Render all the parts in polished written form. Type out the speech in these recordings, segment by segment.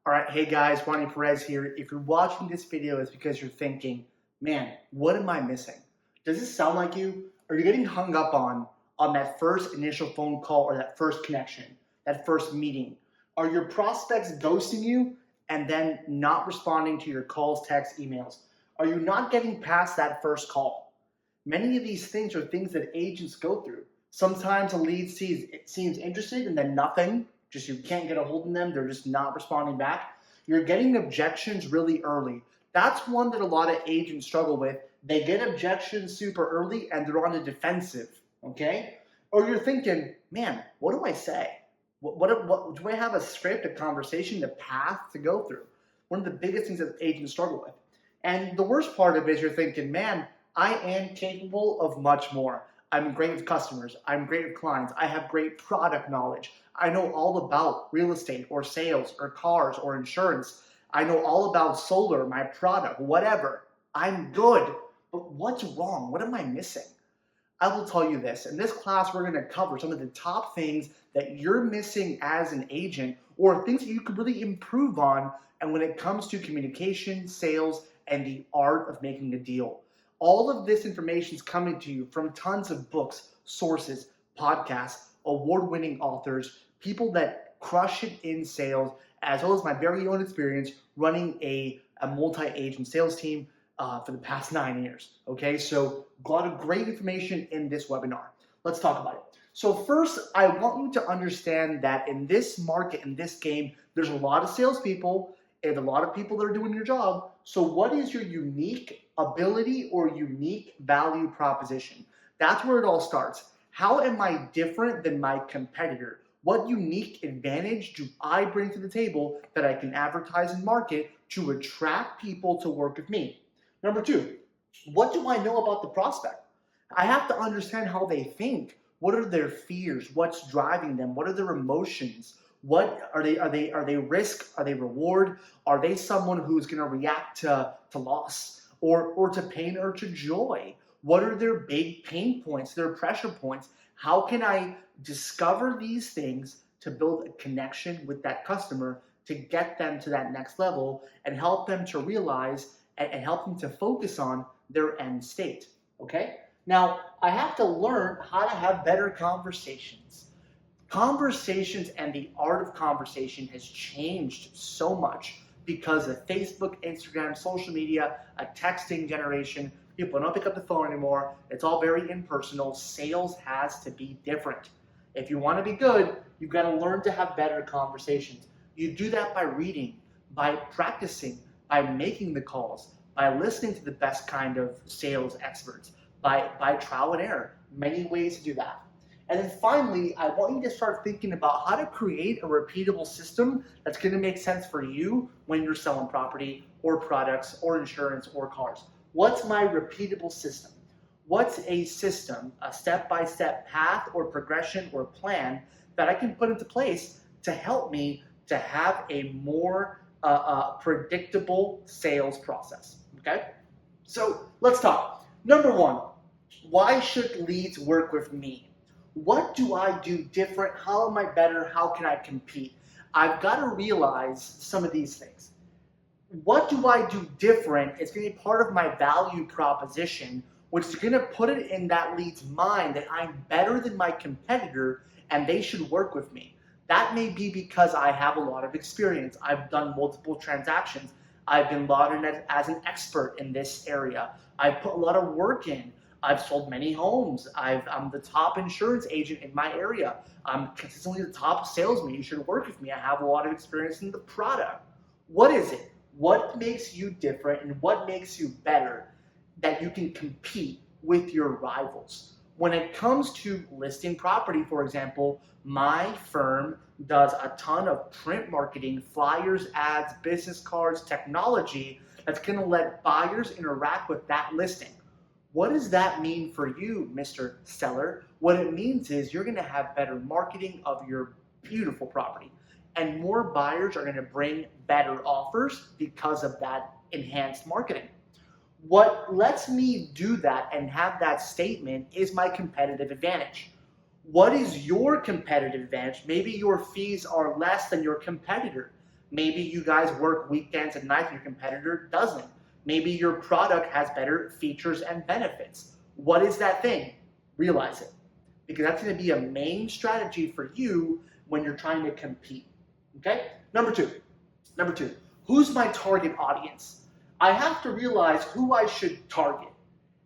All right, hey guys, Ronnie Perez here. If you're watching this video, it's because you're thinking, man, what am I missing? Does this sound like you? Are you getting hung up on that first initial phone call or that first connection, that first meeting? Are your prospects ghosting you and then not responding to your calls, texts, emails? Are you not getting past that first call? Many of these things are things that agents go through. Sometimes a lead seems interested and then nothing, just you can't get a hold of them, they're just not responding back. You're getting objections really early. That's one that a lot of agents struggle with. They get objections super early and they're on the defensive, okay? Or you're thinking, man, what do I say? What do I have a script, a conversation, a path to go through? One of the biggest things that agents struggle with. And the worst part of it is you're thinking, man, I am capable of much more. I'm great with customers. I'm great with clients. I have great product knowledge. I know all about real estate or sales or cars or insurance. I know all about solar, my product, whatever. I'm good. But what's wrong? What am I missing? I will tell you this. In this class, we're going to cover some of the top things that you're missing as an agent or things that you could really improve on. And when it comes to communication, sales, and the art of making a deal. All of this information is coming to you from tons of books, sources, podcasts, award-winning authors, people that crush it in sales, as well as my very own experience running a multi-agent sales team for the past 9 years. Okay, so a lot of great information in this webinar. Let's talk about it. So first, I want you to understand that in this market, in this game, there's a lot of salespeople and a lot of people that are doing your job. So what is your unique ability or unique value proposition? That's where it all starts. How am I different than my competitor? What unique advantage do I bring to the table that I can advertise and market to attract people to work with me? Number two, what do I know about the prospect? I have to understand how they think. What are their fears? What's driving them? What are their emotions? What are they risk? Are they reward? Are they someone who's going to react to loss or to pain or to joy? What are their big pain points, their pressure points? How can I discover these things to build a connection with that customer to get them to that next level and help them to realize and help them to focus on their end state, okay? Now, I have to learn how to have better conversations. Conversations and the art of conversation has changed so much because of Facebook, Instagram, social media, a texting generation. People don't pick up the phone anymore. It's all very impersonal. Sales has to be different. If you want to be good, you've got to learn to have better conversations. You do that by reading, by practicing, by making the calls, by listening to the best kind of sales experts, by trial and error. Many ways to do that. And then finally, I want you to start thinking about how to create a repeatable system that's going to make sense for you when you're selling property or products or insurance or cars. What's my repeatable system? What's a system, a step-by-step path or progression or plan that I can put into place to help me to have a more predictable sales process? Okay? So let's talk. Number one, why should leads work with me? What do I do different? How am I better? How can I compete? I've got to realize some of these things. What do I do different? It's going to be part of my value proposition, which is going to put it in that lead's mind that I'm better than my competitor and they should work with me. That may be because I have a lot of experience. I've done multiple transactions. I've been lauded as an expert in this area. I've put a lot of work in. I've sold many homes. I'm the top insurance agent in my area. I'm consistently the top salesman. You should work with me. I have a lot of experience in the product. What is it? What makes you different and what makes you better that you can compete with your rivals? When it comes to listing property, for example, my firm does a ton of print marketing, flyers, ads, business cards, technology that's going to let buyers interact with that listing. What does that mean for you, Mr. Seller? What it means is you're going to have better marketing of your beautiful property, and more buyers are going to bring better offers because of that enhanced marketing. What lets me do that and have that statement is my competitive advantage. What is your competitive advantage? Maybe your fees are less than your competitor. Maybe you guys work weekends and nights and your competitor doesn't. Maybe your product has better features and benefits. What is that thing? Realize it. Because that's going to be a main strategy for you when you're trying to compete. Okay? Number two, who's my target audience? I have to realize who I should target.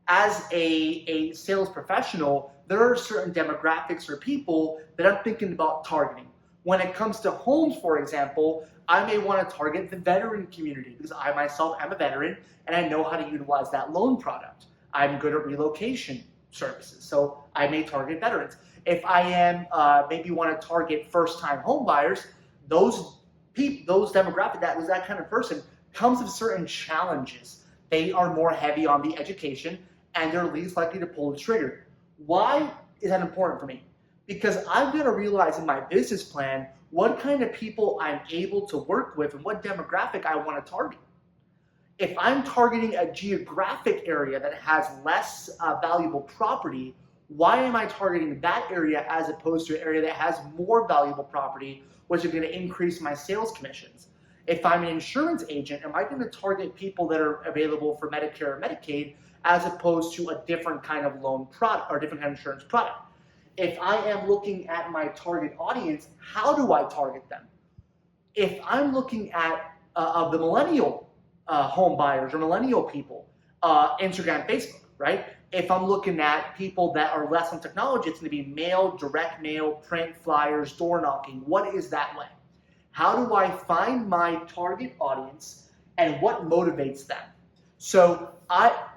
As a sales professional, there are certain demographics or people that I'm thinking about targeting. When it comes to homes, for example, I may want to target the veteran community because I myself am a veteran and I know how to utilize that loan product. I'm good at relocation services, so I may target veterans. If I am maybe want to target first-time home buyers, those demographic, that kind of person comes with certain challenges. They are more heavy on the education and they're least likely to pull the trigger. Why is that important for me? Because I'm going to realize in my business plan what kind of people I'm able to work with and what demographic I want to target. If I'm targeting a geographic area that has less valuable property, why am I targeting that area as opposed to an area that has more valuable property, which is going to increase my sales commissions? If I'm an insurance agent, am I going to target people that are available for Medicare or Medicaid as opposed to a different kind of loan product or a different kind of insurance product? If I am looking at my target audience, how do I target them? If I'm looking at the millennial home buyers or millennial people, Instagram, Facebook, right? If I'm looking at people that are less on technology, it's going to be mail, direct mail, print, flyers, door knocking. What is that way? How do I find my target audience and what motivates them? So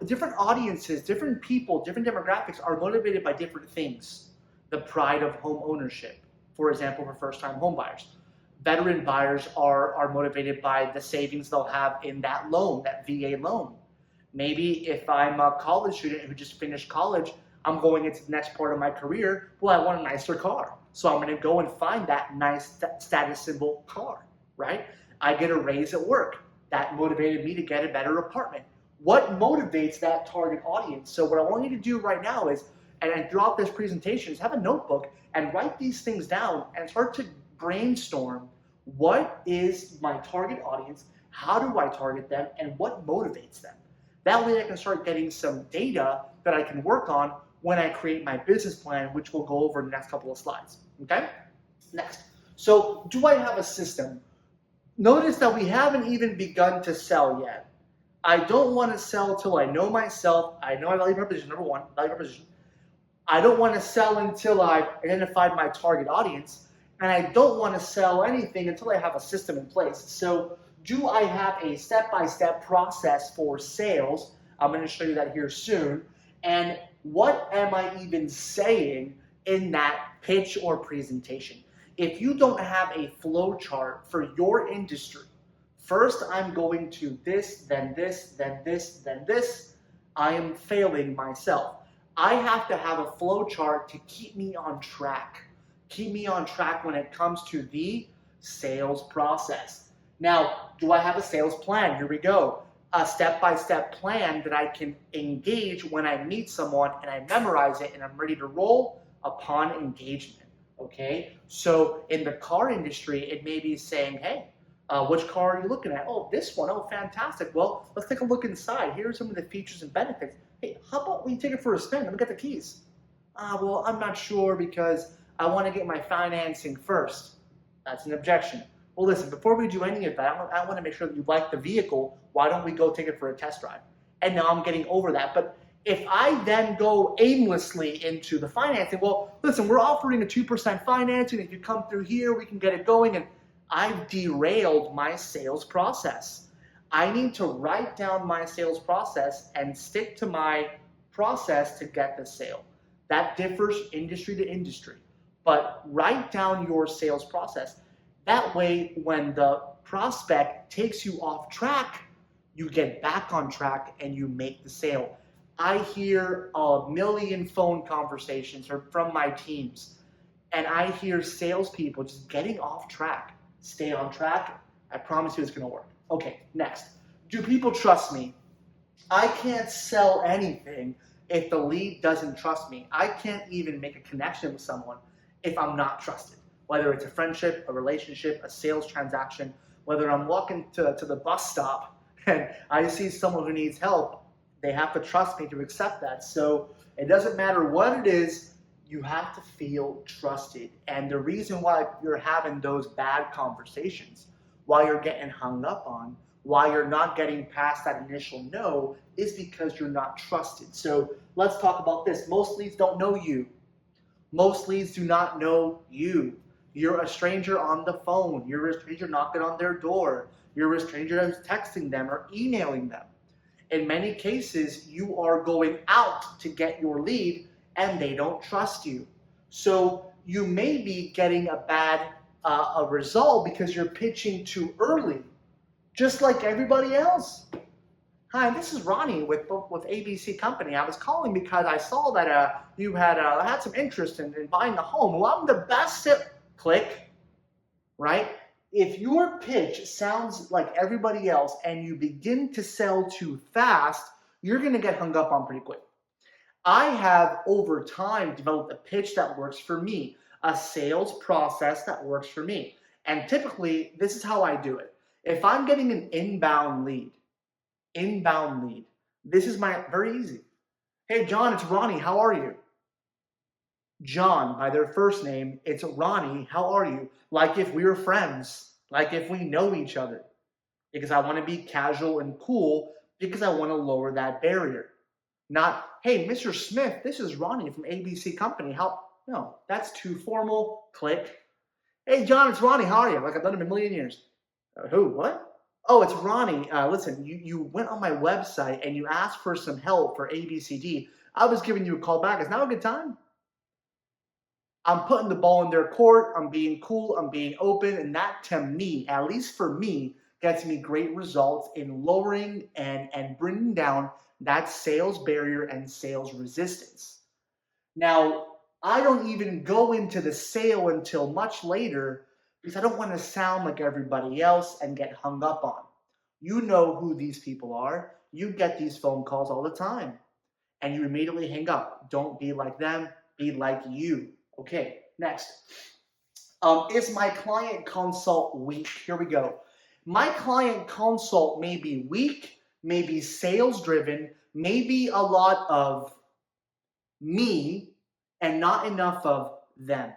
different audiences, different people, different demographics are motivated by different things. The pride of home ownership, for example, for first-time home buyers. Veteran buyers are motivated by the savings they'll have in that loan, that VA loan. Maybe if I'm a college student who just finished college, I'm going into the next part of my career, well, I want a nicer car. So I'm going to go and find that nice status symbol car, right? I get a raise at work. That motivated me to get a better apartment. What motivates that target audience? So what I want you to do right now is, and throughout this presentation, is have a notebook and write these things down and start to brainstorm what is my target audience, how do I target them, and what motivates them. That way I can start getting some data that I can work on when I create my business plan, which we'll go over in the next couple of slides. Okay? Next. So do I have a system? Notice that we haven't even begun to sell yet. I don't want to sell till I know myself. I know my value proposition, number one, value proposition. I don't want to sell until I've identified my target audience. And I don't want to sell anything until I have a system in place. So do I have a step-by-step process for sales? I'm going to show you that here soon. And what am I even saying in that pitch or presentation? If you don't have a flow chart for your industry, first I'm going to this, then this, then this, then this, I am failing myself. I have to have a flow chart to keep me on track. Keep me on track when it comes to the sales process. Now, do I have a sales plan? Here we go. A step-by-step plan that I can engage when I meet someone and I memorize it and I'm ready to roll upon engagement. Okay? So in the car industry, it may be saying, hey, which car are you looking at? Oh, this one. Oh, fantastic. Well, let's take a look inside. Here are some of the features and benefits. Hey, how about we take it for a spin? Let me get the keys. Well, I'm not sure because I want to get my financing first. That's an objection. Well, listen, before we do any of that, I want to make sure that you like the vehicle. Why don't we go take it for a test drive? And now I'm getting over that. But if I then go aimlessly into the financing, well, listen, we're offering a 2% financing. If you come through here, we can get it going. And I've derailed my sales process. I need to write down my sales process and stick to my process to get the sale. That differs industry to industry. But write down your sales process. That way, when the prospect takes you off track, you get back on track and you make the sale. I hear a million phone conversations from my teams, and I hear salespeople just getting off track. Stay on track. I promise you it's going to work. Okay, next. Do people trust me? I can't sell anything if the lead doesn't trust me. I can't even make a connection with someone if I'm not trusted. Whether it's a friendship, a relationship, a sales transaction, Whether I'm walking to the bus stop and I see someone who needs help, they have to trust me to accept that. So it doesn't matter what it is, you have to feel trusted. And the reason why you're having those bad conversations, why you're getting hung up on, why you're not getting past that initial no, is because you're not trusted. So let's talk about this. Most leads don't know you. Most leads do not know you. You're a stranger on the phone. You're a stranger knocking on their door. You're a stranger that's texting them or emailing them. In many cases, you are going out to get your lead and they don't trust you. So you may be getting a bad a result because you're pitching too early, just like everybody else. Hi, this is Ronnie with ABC Company. I was calling because I saw that you had some interest in buying a home. Well, I'm the best at click, right? If your pitch sounds like everybody else and you begin to sell too fast, you're going to get hung up on pretty quick. I have over time developed a pitch that works for me, a sales process that works for me. And typically, this is how I do it. If I'm getting an inbound lead, this is my very easy. Hey, John, it's Ronnie. How are you? John, by their first name, it's Ronnie. How are you? Like if we were friends, like if we know each other. Because I want to be casual and cool because I want to lower that barrier. Not, hey, Mr. Smith, this is Ronnie from ABC Company. No, that's too formal. Click. Hey, John, it's Ronnie. How are you? Like I've done it a million years. Who? What? Oh, it's Ronnie. Listen, you went on my website and you asked for some help for ABCD. I was giving you a call back. Is now a good time? I'm putting the ball in their court. I'm being cool. I'm being open. And that, to me, at least for me, gets me great results in lowering and bringing down that sales barrier and sales resistance. Now, I don't even go into the sale until much later because I don't want to sound like everybody else and get hung up on. You know who these people are. You get these phone calls all the time and you immediately hang up. Don't be like them, be like you. Okay, next. Is my client consult weak? Here we go. My client consult may be weak, may be sales driven, may be a lot of me and not enough of them.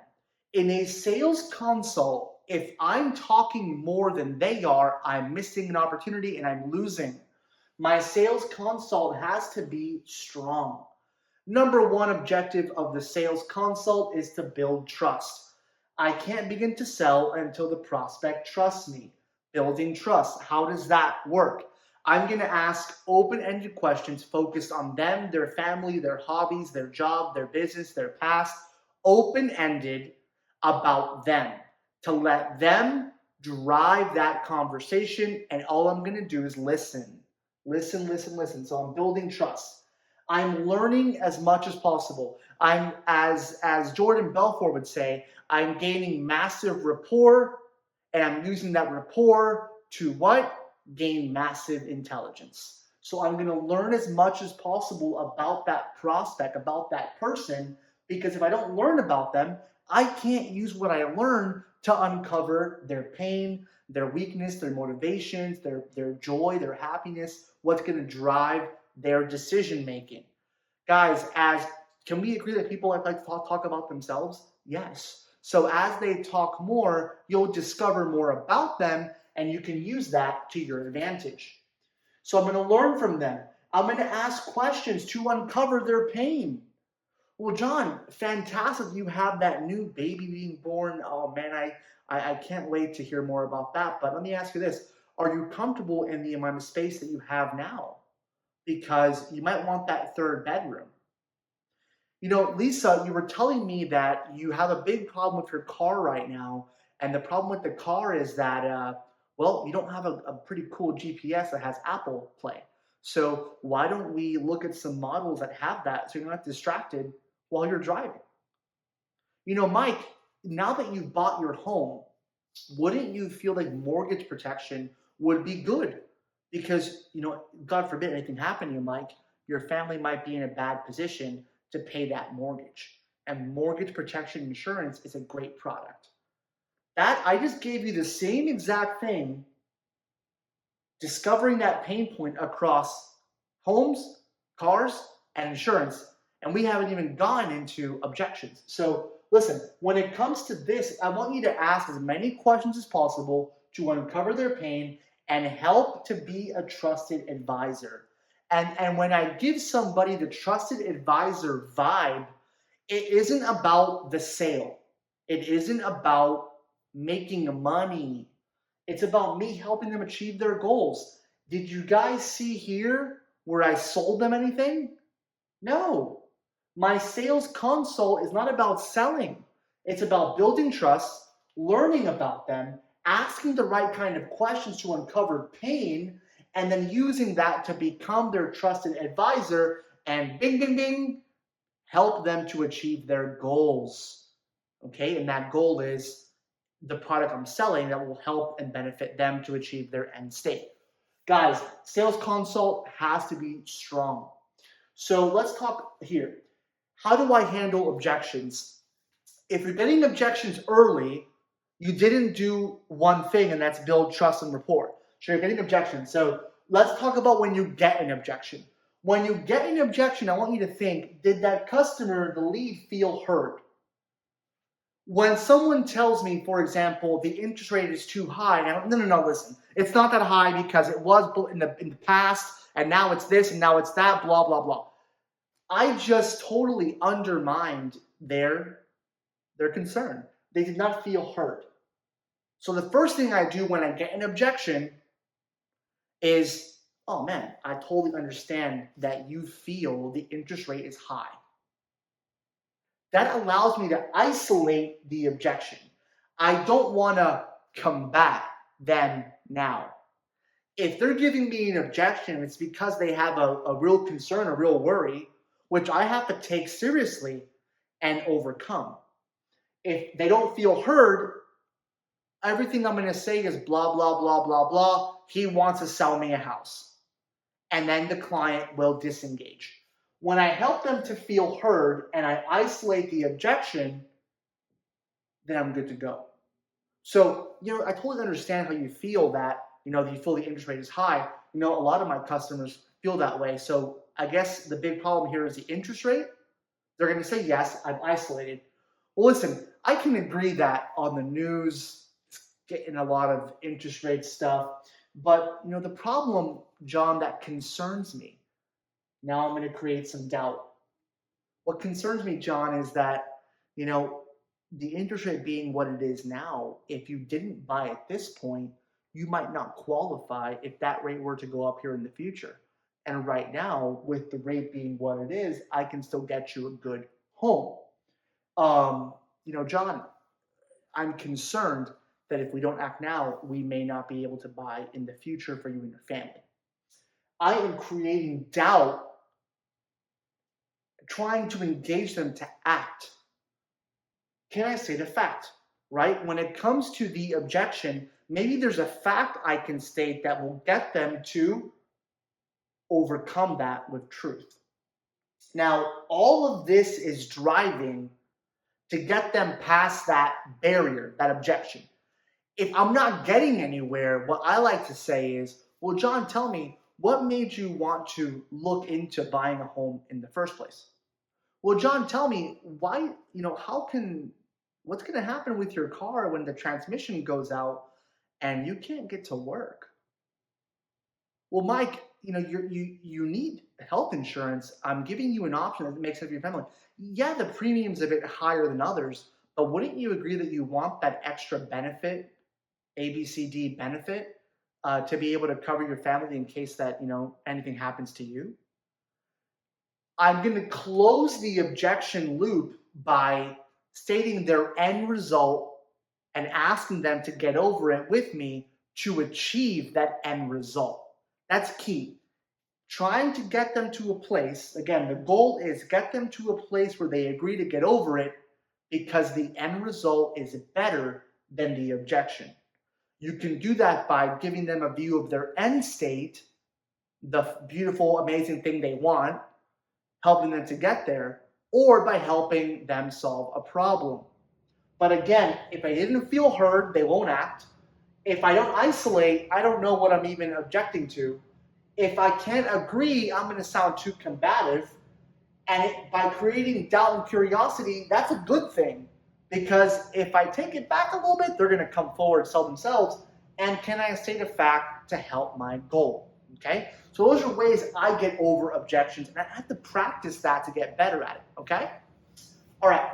In a sales consult, if I'm talking more than they are, I'm missing an opportunity and I'm losing. My sales consult has to be strong. Number one objective of the sales consult is to build trust. I can't begin to sell until the prospect trusts me. Building trust, how does that work? I'm going to ask open-ended questions focused on them, their family, their hobbies, their job, their business, their past, open-ended about them to let them drive that conversation. And all I'm going to do is listen. So I'm building trust. I'm learning as much as possible. I'm, as Jordan Belfort would say, I'm gaining massive rapport, and I'm using that rapport to what? Gain massive intelligence. So I'm going to learn as much as possible about that prospect, about that person, because if I don't learn about them, I can't use what I learn to uncover their pain, their weakness, their motivations, their joy, their happiness, what's going to drive their decision making. Guys, can we agree that people like to talk about themselves? Yes. So as they talk more, you'll discover more about them and you can use that to your advantage. So I'm going to learn from them. I'm going to ask questions to uncover their pain. Well, John, fantastic you have that new baby being born. Oh man, I can't wait to hear more about that. But let me ask you this. Are you comfortable in the amount of space that you have now? Because you might want that third bedroom. You know, Lisa, you were telling me that you have a big problem with your car right now. And the problem with the car is that, you don't have a pretty cool GPS that has Apple Play. So why don't we look at some models that have that so you're not distracted while you're driving? You know, Mike, now that you've bought your home, wouldn't you feel like mortgage protection would be good? Because, you know, God forbid anything happen to you, Mike, your family might be in a bad position to pay that mortgage. And mortgage protection insurance is a great product. That I just gave you the same exact thing discovering that pain point across homes, cars, and insurance. And we haven't even gone into objections. So listen, when it comes to this, I want you to ask as many questions as possible to uncover their pain and help to be a trusted advisor. And when I give somebody the trusted advisor vibe, it isn't about the sale. It isn't about making money. It's about me helping them achieve their goals. Did you guys see here where I sold them anything? No. My sales consult is not about selling. It's about building trust, learning about them, asking the right kind of questions to uncover pain, and then using that to become their trusted advisor and bing, bing, bing, help them to achieve their goals. Okay, and that goal is the product I'm selling that will help and benefit them to achieve their end state. Guys, sales consult has to be strong. So let's talk here. How do I handle objections? If you're getting objections early, you didn't do one thing, and that's build trust and rapport. So you're getting objections. So let's talk about when you get an objection. When you get an objection, I want you to think, did that customer, the lead, feel heard? When someone tells me, for example, the interest rate is too high, now, no, listen. It's not that high because it was in the past, and now it's this, and now it's that, blah, blah, blah. I just totally undermined their concern. They did not feel heard. So the first thing I do when I get an objection is, oh man, I totally understand that you feel the interest rate is high. That allows me to isolate the objection. I don't want to combat them now. If they're giving me an objection, it's because they have a real concern, a real worry, which I have to take seriously and overcome. If they don't feel heard, everything I'm going to say is blah, blah, blah, blah, blah. He wants to sell me a house. And then the client will disengage. When I help them to feel heard and I isolate the objection, then I'm good to go. So, I totally understand how you feel that, you feel the interest rate is high. A lot of my customers feel that way. So I guess the big problem here is the interest rate. They're going to say, yes, I'm isolated. Well, listen, I can agree that on the news, it's getting a lot of interest rate stuff. But, the problem, John, that concerns me, now I'm going to create some doubt. What concerns me, John, is that, the interest rate being what it is now, if you didn't buy at this point, you might not qualify if that rate were to go up here in the future. And right now, with the rate being what it is, I can still get you a good home. John, I'm concerned that if we don't act now, we may not be able to buy in the future for you and your family. I am creating doubt, trying to engage them to act. Can I say the fact, right? When it comes to the objection, maybe there's a fact I can state that will get them to overcome that with truth. Now, all of this is driving to get them past that barrier, that objection. If I'm not getting anywhere, what I like to say is, well, John, tell me, what made you want to look into buying a home in the first place? Well, John, tell me, why, what's going to happen with your car when the transmission goes out and you can't get to work? Well, Mike, you need health insurance. I'm giving you an option that makes sense for your family. Yeah, the premium's a bit higher than others, but wouldn't you agree that you want that extra benefit, ABCD benefit, to be able to cover your family in case that, anything happens to you? I'm going to close the objection loop by stating their end result and asking them to get over it with me to achieve that end result. That's key. Trying to get them to a place, again, the goal is get them to a place where they agree to get over it because the end result is better than the objection. You can do that by giving them a view of their end state, the beautiful, amazing thing they want, helping them to get there, or by helping them solve a problem. But again, if they didn't feel heard, they won't act. If I don't isolate, I don't know what I'm even objecting to. If I can't agree, I'm going to sound too combative. And by creating doubt and curiosity, that's a good thing. Because if I take it back a little bit, they're going to come forward, sell themselves. And can I state a fact to help my goal? Okay? So those are ways I get over objections. And I have to practice that to get better at it. Okay? All right.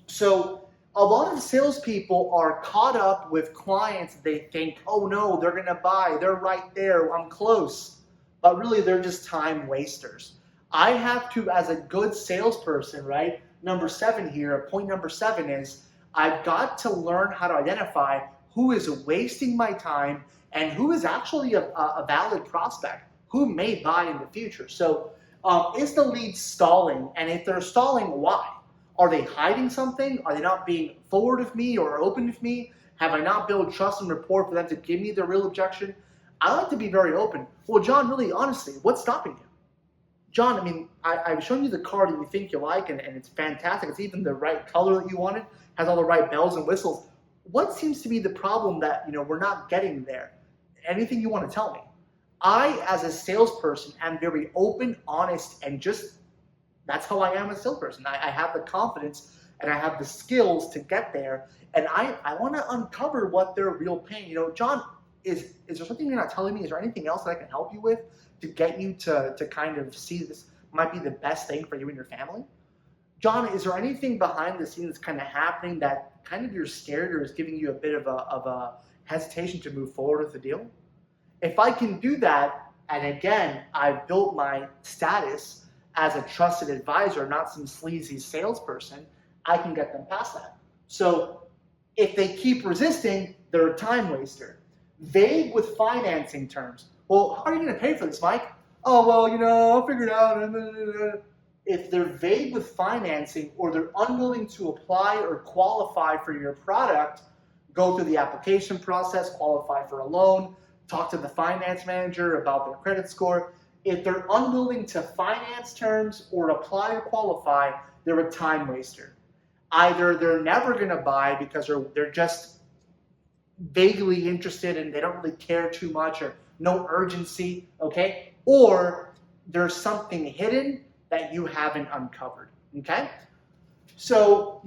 So a lot of salespeople are caught up with clients. They think, oh no, they're going to buy. They're right there. I'm close. But really, they're just time wasters. I have to, as a good salesperson, right? Number 7 here, point number 7 is I've got to learn how to identify who is wasting my time and who is actually a valid prospect, who may buy in the future. So is the lead stalling? And if they're stalling, why? Are they hiding something? Are they not being forward with me or open with me? Have I not built trust and rapport for them to give me the real objection? I like to be very open. Well, John, really, honestly, what's stopping you? John, I mean, I've shown you the car that you think you like, and it's fantastic. It's even the right color that you wanted, has all the right bells and whistles. What seems to be the problem that, we're not getting there? Anything you want to tell me? I, as a salesperson, am very open, honest, and that's how I am as a salesperson. I have the confidence and I have the skills to get there, and I want to uncover what their real pain. John, is there something you're not telling me? Is there anything else that I can help you with to get you to kind of see this might be the best thing for you and your family? John, is there anything behind the scenes that's kind of happening that kind of you're scared or is giving you a bit of a hesitation to move forward with the deal? If I can do that, and again, I've built my status as a trusted advisor, not some sleazy salesperson, I can get them past that. So if they keep resisting, they're a time waster. Vague with financing terms. Well, how are you going to pay for this, Mike? Oh, well, I'll figure it out. If they're vague with financing or they're unwilling to apply or qualify for your product, go through the application process, qualify for a loan, talk to the finance manager about their credit score. If they're unwilling to finance terms or apply or qualify, they're a time waster. Either they're never going to buy because they're just vaguely interested and they don't really care too much or no urgency, okay? Or there's something hidden that you haven't uncovered, okay? So,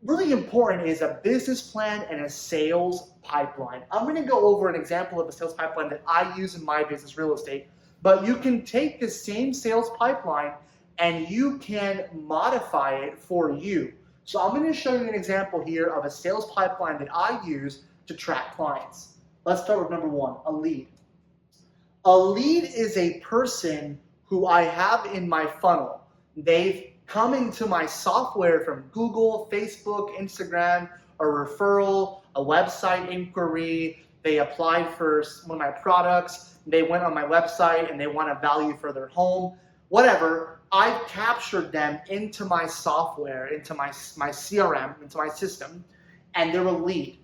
really important is a business plan and a sales pipeline. I'm going to go over an example of a sales pipeline that I use in my business, real estate, but you can take the same sales pipeline and you can modify it for you. So I'm going to show you an example here of a sales pipeline that I use to track clients. Let's start with number 1, a lead. A lead is a person who I have in my funnel. They've come into my software from Google, Facebook, Instagram, a referral, a website inquiry. They applied for one of my products. They went on my website and they want a value for their home. Whatever, I've captured them into my software, into my CRM, into my system, and they're a lead.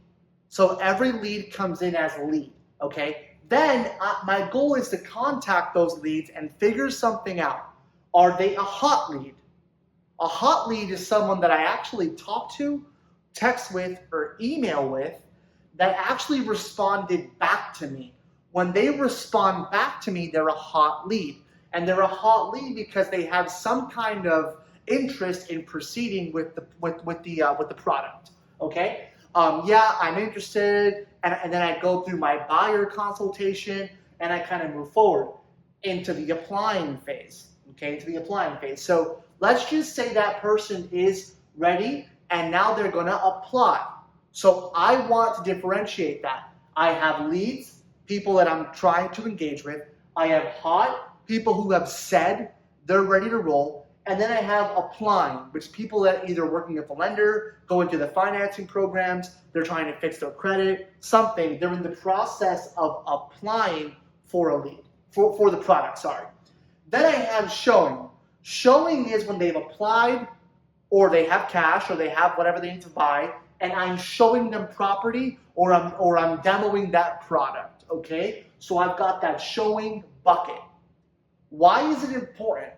So every lead comes in as a lead, okay? Then my goal is to contact those leads and figure something out. Are they a hot lead? A hot lead is someone that I actually talk to, text with, or email with that actually responded back to me. When they respond back to me, they're a hot lead. And they're a hot lead because they have some kind of interest in proceeding with the product. Okay? Yeah, I'm interested, and then I go through my buyer consultation, and I kind of move forward into the applying phase. Okay, into the applying phase. So let's just say that person is ready, and now they're going to apply. So I want to differentiate that. I have leads, people that I'm trying to engage with. I have hot people who have said they're ready to roll. And then I have applying, which is people that either working with a lender, go into the financing programs, they're trying to fix their credit, something. They're in the process of applying for a lead, for the product, sorry. Then I have showing. Showing is when they've applied or they have cash or they have whatever they need to buy, and I'm showing them property or I'm demoing that product, okay? So I've got that showing bucket. Why is it important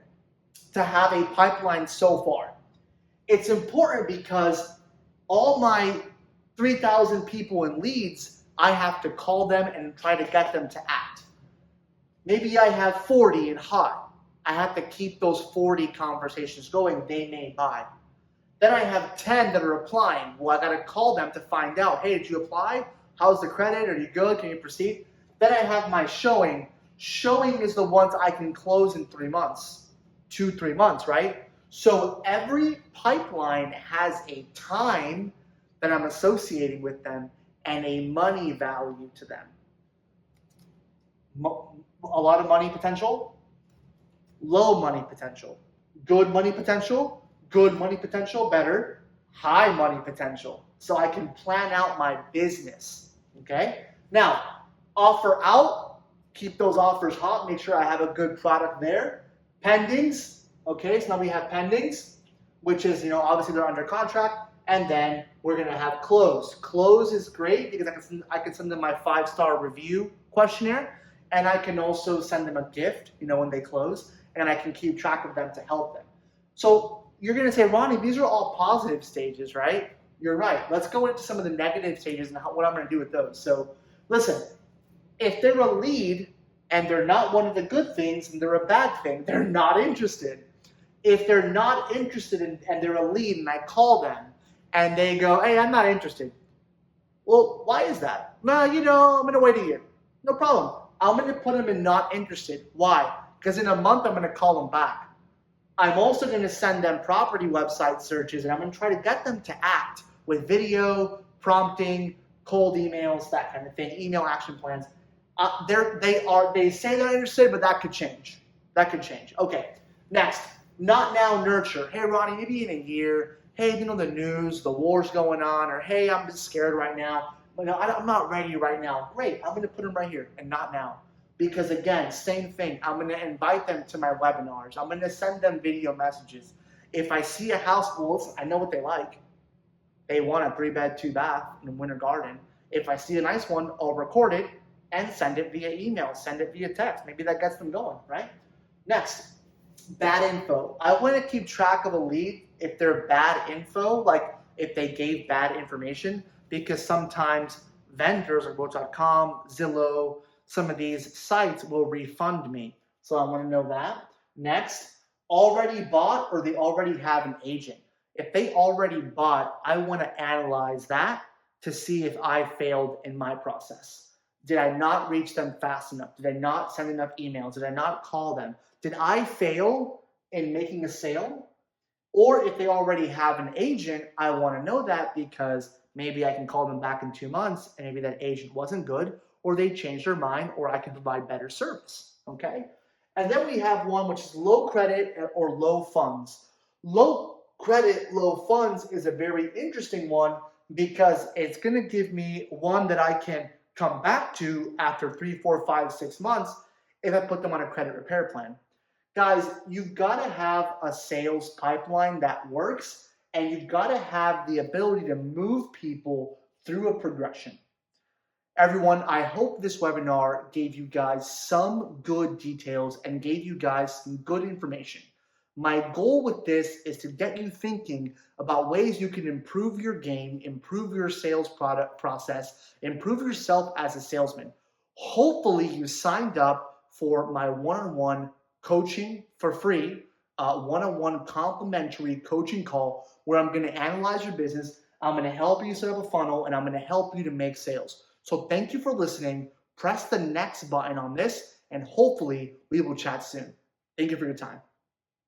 to have a pipeline so far? It's important because all my 3,000 people in leads, I have to call them and try to get them to act. Maybe I have 40 in hot. I have to keep those 40 conversations going. They may buy. Then I have 10 that are applying. Well, I got to call them to find out, hey, did you apply? How's the credit? Are you good? Can you proceed? Then I have my showing. Showing is the ones I can close in 3 months, 2-3 months, right? So every pipeline has a time that I'm associating with them and a money value to them. A lot of money potential, low money potential, good money potential, good money potential, better, high money potential. So I can plan out my business, okay? Now, offer out, keep those offers hot, make sure I have a good product there. Pendings, okay, so now we have pendings, which is, obviously they're under contract, and then we're gonna have close. Close is great because I can send them my 5-star review questionnaire, and I can also send them a gift, when they close, and I can keep track of them to help them. So you're gonna say, Ronnie, these are all positive stages, right? You're right. Let's go into some of the negative stages and what I'm gonna do with those. So listen, if they're a lead and they're not one of the good things and they're a bad thing, they're not interested. If they're not interested and they're a lead and I call them and they go, hey, I'm not interested. Well, why is that? Well, I'm gonna wait a year. No problem. I'm gonna put them in not interested. Why? Because in a month, I'm gonna call them back. I'm also gonna send them property website searches and I'm gonna try to get them to act with video, prompting, cold emails, that kind of thing, email action plans. They say they're interested, but that could change. That could change. Okay, next, not now, nurture. Hey, Ronnie, maybe in a year, hey, the news, the war's going on, or hey, I'm just scared right now. But no, I'm not ready right now. Great, I'm gonna put them right here and not now. Because again, same thing, I'm gonna invite them to my webinars. I'm gonna send them video messages. If I see a house, well, listen, I know what they like. They want a 3-bed, 2-bath in a winter garden. If I see a nice one, I'll record it and send it via email, send it via text. Maybe that gets them going, right? Next, bad info. I want to keep track of a lead if they're bad info, like if they gave bad information, because sometimes vendors like Boat.com, Zillow, some of these sites will refund me. So I want to know that. Next, already bought or they already have an agent. If they already bought, I want to analyze that to see if I failed in my process. Did I not reach them fast enough? Did I not send enough emails? Did I not call them? Did I fail in making a sale? Or if they already have an agent, I want to know that because maybe I can call them back in 2 months and maybe that agent wasn't good or they changed their mind or I can provide better service, okay? And then we have one which is low credit or low funds. Low credit, low funds is a very interesting one because it's going to give me one that I can come back to after 3, 4, 5, 6 months if I put them on a credit repair plan. Guys, you've got to have a sales pipeline that works and you've got to have the ability to move people through a progression. Everyone, I hope this webinar gave you guys some good details and gave you guys some good information. My goal with this is to get you thinking about ways you can improve your game, improve your sales product process, improve yourself as a salesman. Hopefully you signed up for my one-on-one coaching for free, one-on-one complimentary coaching call where I'm going to analyze your business, I'm going to help you set up a funnel, and I'm going to help you to make sales. So thank you for listening. Press the next button on this, and hopefully we will chat soon. Thank you for your time.